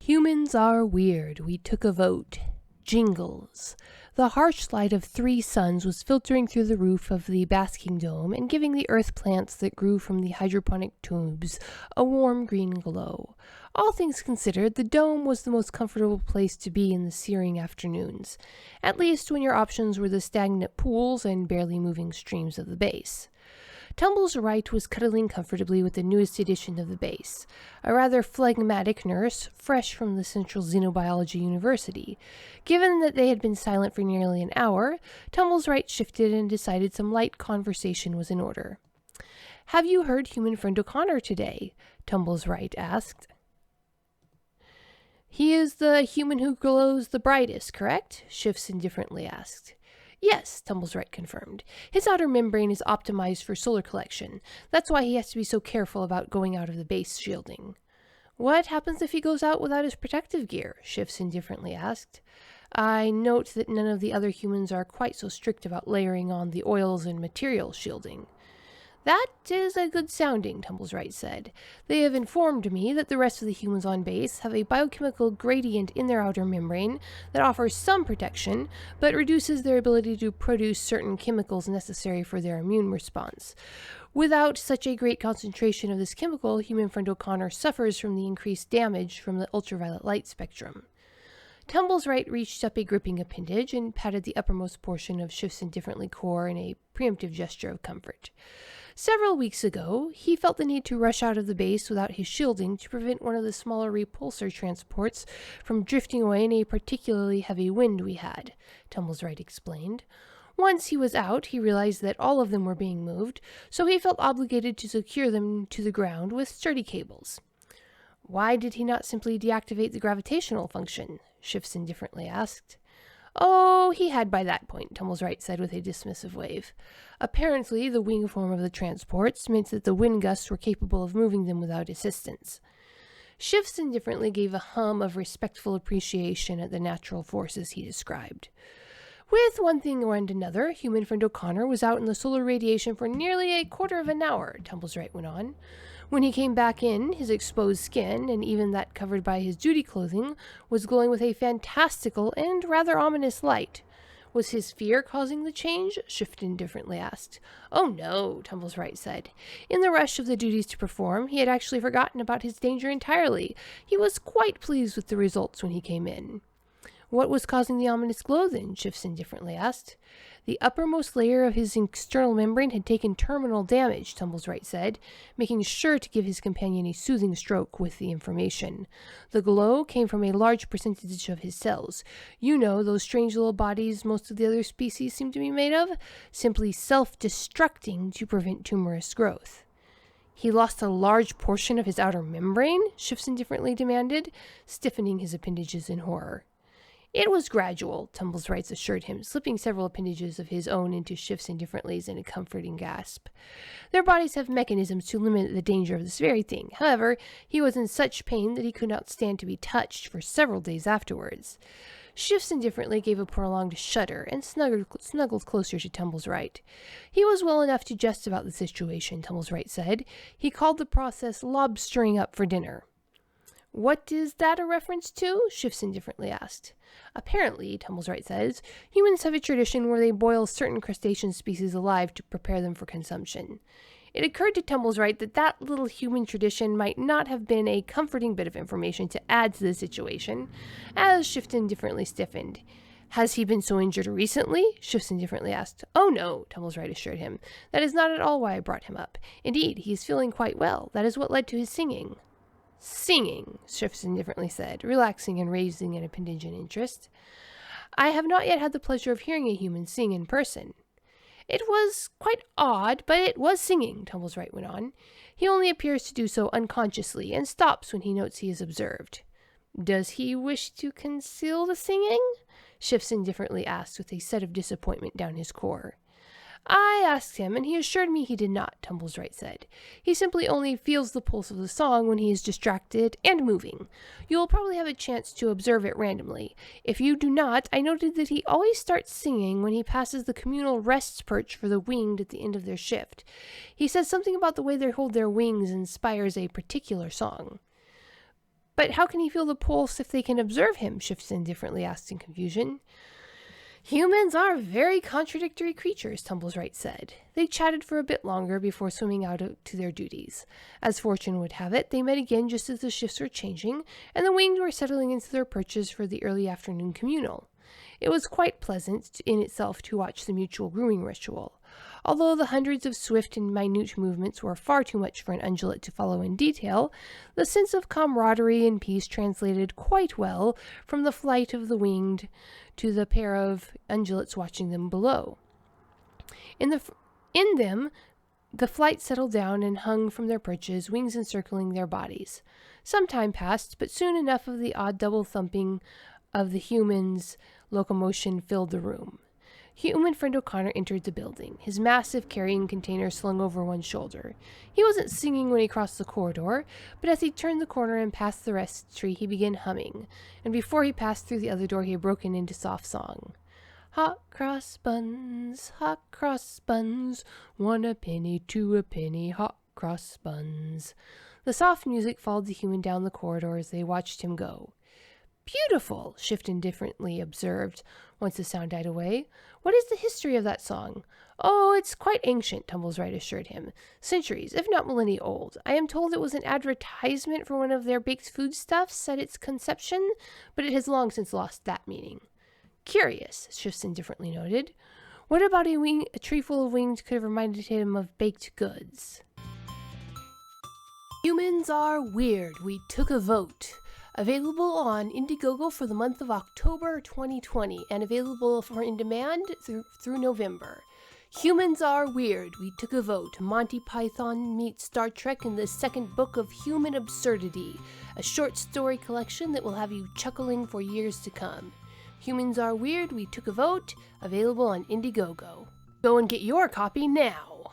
Humans are weird. We took a vote. Jingles. The harsh light of 3 suns was filtering through the roof of the basking dome and giving the earth plants that grew from the hydroponic tubes a warm green glow. All things considered, the dome was the most comfortable place to be in the searing afternoons, at least when your options were the stagnant pools and barely moving streams of the base. Tumbles Wright was cuddling comfortably with the newest edition of the base, a rather phlegmatic nurse, fresh from the Central Xenobiology University. Given that they had been silent for nearly an hour, Tumbles Wright shifted and decided some light conversation was in order. "Have you heard human friend O'Connor today?" Tumbles Wright asked. "He is the human who glows the brightest, correct?" Shifts indifferently asked. "Yes," Tumbles Wright confirmed. "His outer membrane is optimized for solar collection. That's why he has to be so careful about going out of the base shielding." "What happens if he goes out without his protective gear?" Shifts indifferently asked. "I note that none of the other humans are quite so strict about layering on the oils and material shielding." "That is a good sounding," Tumbles Wright said. "They have informed me that the rest of the humans on base have a biochemical gradient in their outer membrane that offers some protection, but reduces their ability to produce certain chemicals necessary for their immune response. Without such a great concentration of this chemical, human friend O'Connor suffers from the increased damage from the ultraviolet light spectrum." Tumbles Wright reached up a gripping appendage and patted the uppermost portion of Shift's indifferently core in a preemptive gesture of comfort. Several weeks ago, he felt the need to rush out of the base without his shielding to prevent one of the smaller repulsor transports from drifting away in a particularly heavy wind we had, Tumbles Wright explained. Once he was out, he realized that all of them were being moved, so he felt obligated to secure them to the ground with sturdy cables. "Why did he not simply deactivate the gravitational function?" Shifts indifferently asked. "Oh, he had by that point," Tumbles Wright said with a dismissive wave. "Apparently, the wing form of the transports meant that the wind gusts were capable of moving them without assistance." Shifts indifferently gave a hum of respectful appreciation at the natural forces he described. "With one thing and another, human friend O'Connor was out in the solar radiation for nearly a quarter of an hour," Tumbles Wright went on. "When he came back in, his exposed skin, and even that covered by his duty clothing, was glowing with a fantastical and rather ominous light." "Was his fear causing the change?" Shift indifferently asked. "Oh no," Tumbles Wright said. "In the rush of the duties to perform, he had actually forgotten about his danger entirely. He was quite pleased with the results when he came in." "What was causing the ominous glow then?" Shifts indifferently asked. "The uppermost layer of his external membrane had taken terminal damage," Tumbles Wright said, making sure to give his companion a soothing stroke with the information. "The glow came from a large percentage of his cells. You know, those strange little bodies most of the other species seem to be made of, simply self-destructing to prevent tumorous growth." "He lost a large portion of his outer membrane?" Shifts indifferently demanded, stiffening his appendages in horror. "It was gradual," Tumbles Wright assured him, slipping several appendages of his own into Shifts indifferently's in a comforting gasp. "Their bodies have mechanisms to limit the danger of this very thing. However, he was in such pain that he could not stand to be touched for several days afterwards." Shifts indifferently gave a prolonged shudder and snuggled closer to Tumbles Wright. "He was well enough to jest about the situation," Tumbles Wright said. "He called the process lobstering up for dinner." "What is that a reference to?" Shifts indifferently asked. "Apparently," Tumbles Wright says, "humans have a tradition where they boil certain crustacean species alive to prepare them for consumption." It occurred to Tumbles Wright that that little human tradition might not have been a comforting bit of information to add to the situation, as Shift indifferently stiffened. "Has he been so injured recently?" Shifts indifferently asked. "Oh no," Tumbles Wright assured him. "That is not at all why I brought him up. Indeed, he is feeling quite well. That is what led to his singing." "Singing," Shifts indifferently said, relaxing and raising an appendage in interest. "I have not yet had the pleasure of hearing a human sing in person." "It was quite odd, but it was singing," Tumbles Wright went on. "He only appears to do so unconsciously and stops when he notes he is observed." "Does he wish to conceal the singing?" Shifts indifferently asked with a set of disappointment down his core. "I asked him, and he assured me he did not," Tumbles Wright said. "He simply only feels the pulse of the song when he is distracted and moving. You will probably have a chance to observe it randomly. If you do not, I noted that he always starts singing when he passes the communal rest perch for the winged at the end of their shift. He says something about the way they hold their wings inspires a particular song." But how can he feel the pulse if they can observe him? Shifts indifferently asked in confusion. Humans are very contradictory creatures, Tumbleswright said. They chatted for a bit longer before swimming out to their duties. As fortune would have it, they met again just as the shifts were changing, and the winged were settling into their perches for the early afternoon communal. It was quite pleasant in itself to watch the mutual grooming ritual. Although the hundreds of swift and minute movements were far too much for an ungulate to follow in detail, the sense of camaraderie and peace translated quite well from the flight of the winged to the pair of ungulates watching them below. In them, the flight settled down and hung from their perches, wings encircling their bodies. Some time passed, but soon enough of the odd double thumping of the humans' locomotion filled the room. Human friend O'Connor entered the building, his massive carrying container slung over one shoulder. He wasn't singing when he crossed the corridor, but as he turned the corner and passed the rest tree, he began humming, and before he passed through the other door, he had broken into soft song. Hot cross buns, 1 a penny, 2 a penny, hot cross buns. The soft music followed the human down the corridor as they watched him go. Beautiful, Shift indifferently observed, once the sound died away. What is the history of that song? Oh, it's quite ancient, Tumbleswright assured him. Centuries, if not millennia old. I am told it was an advertisement for one of their baked foodstuffs at its conception, but it has long since lost that meaning. Curious, Shift indifferently noted. What about a tree full of wings could have reminded him of baked goods? Humans are weird. We took a vote. Available on Indiegogo for the month of October 2020 and available for in demand through November. Humans are weird. We took a vote. Monty Python meets Star Trek in the second book of Human Absurdity, a short story collection that will have you chuckling for years to come. Humans are weird. We took a vote. Available on Indiegogo. Go and get your copy now.